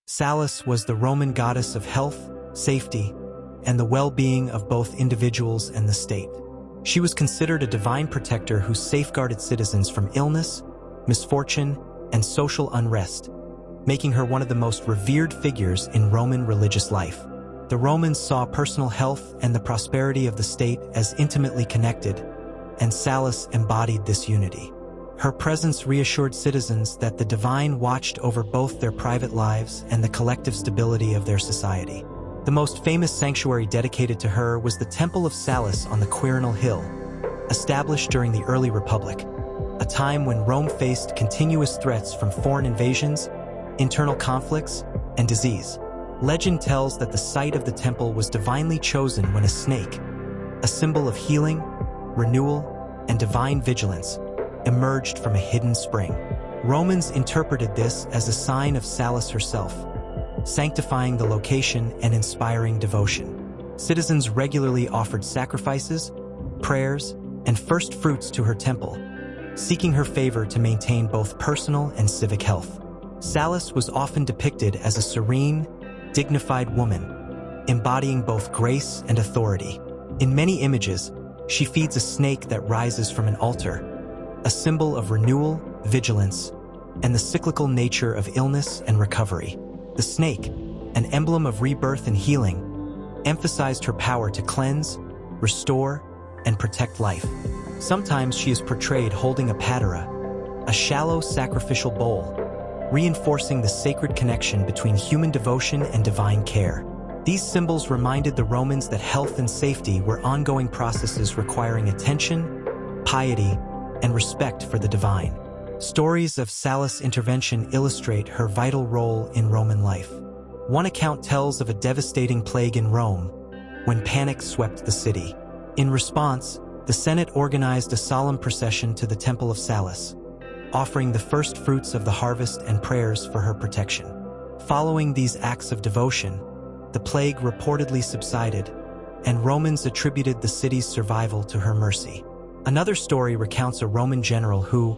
Salus was the Roman goddess of health, safety, and the well-being of both individuals and the state. She was considered a divine protector who safeguarded citizens from illness, misfortune, and social unrest, making her one of the most revered figures in Roman religious life. The Romans saw personal health and the prosperity of the state as intimately connected, and Salus embodied this unity. Her presence reassured citizens that the divine watched over both their private lives and the collective stability of their society. The most famous sanctuary dedicated to her was the Temple of Salus on the Quirinal Hill, established during the early Republic, a time when Rome faced continuous threats from foreign invasions, internal conflicts, and disease. Legend tells that the site of the temple was divinely chosen when a snake, a symbol of healing, renewal, and divine vigilance, emerged from a hidden spring. Romans interpreted this as a sign of Salus herself, sanctifying the location and inspiring devotion. Citizens regularly offered sacrifices, prayers, and first fruits to her temple, seeking her favor to maintain both personal and civic health. Salus was often depicted as a serene, dignified woman, embodying both grace and authority. In many images, she feeds a snake that rises from an altar, a symbol of renewal, vigilance, and the cyclical nature of illness and recovery. The snake, an emblem of rebirth and healing, emphasized her power to cleanse, restore, and protect life. Sometimes she is portrayed holding a patera, a shallow sacrificial bowl, reinforcing the sacred connection between human devotion and divine care. These symbols reminded the Romans that health and safety were ongoing processes requiring attention, piety, and respect for the divine. Stories of Salus' intervention illustrate her vital role in Roman life. One account tells of a devastating plague in Rome when panic swept the city. In response, the Senate organized a solemn procession to the Temple of Salus, offering the first fruits of the harvest and prayers for her protection. Following these acts of devotion, the plague reportedly subsided, and Romans attributed the city's survival to her mercy. Another story recounts a Roman general who,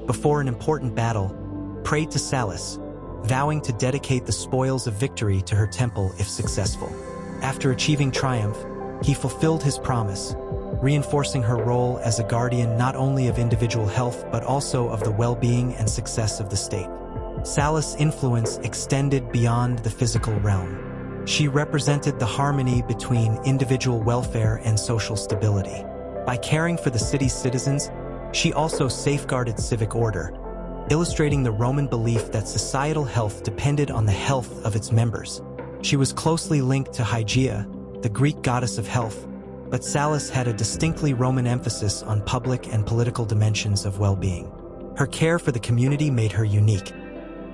before an important battle, prayed to Salus, vowing to dedicate the spoils of victory to her temple if successful. After achieving triumph, he fulfilled his promise, reinforcing her role as a guardian not only of individual health but also of the well-being and success of the state. Salus' influence extended beyond the physical realm. She represented the harmony between individual welfare and social stability. By caring for the city's citizens, she also safeguarded civic order, illustrating the Roman belief that societal health depended on the health of its members. She was closely linked to Hygeia, the Greek goddess of health, but Salus had a distinctly Roman emphasis on public and political dimensions of well-being. Her care for the community made her unique,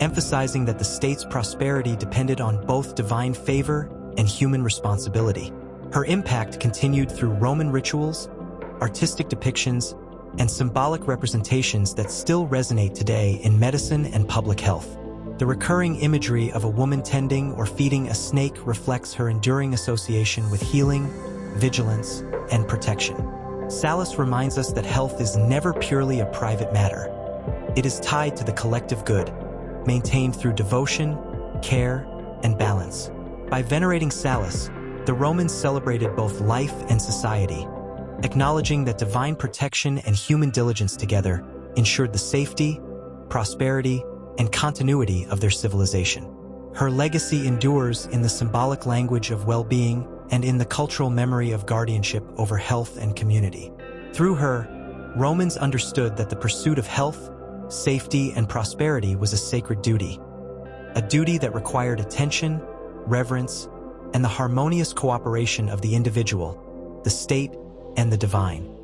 emphasizing that the state's prosperity depended on both divine favor and human responsibility. Her impact continued through Roman rituals, artistic depictions, and symbolic representations that still resonate today in medicine and public health. The recurring imagery of a woman tending or feeding a snake reflects her enduring association with healing, vigilance, and protection. Salus reminds us that health is never purely a private matter. It is tied to the collective good, maintained through devotion, care, and balance. By venerating Salus, the Romans celebrated both life and society, acknowledging that divine protection and human diligence together ensured the safety, prosperity, and continuity of their civilization. Her legacy endures in the symbolic language of well-being and in the cultural memory of guardianship over health and community. Through her, Romans understood that the pursuit of health, safety, and prosperity was a sacred duty, a duty that required attention, reverence, and the harmonious cooperation of the individual, the state, and the divine.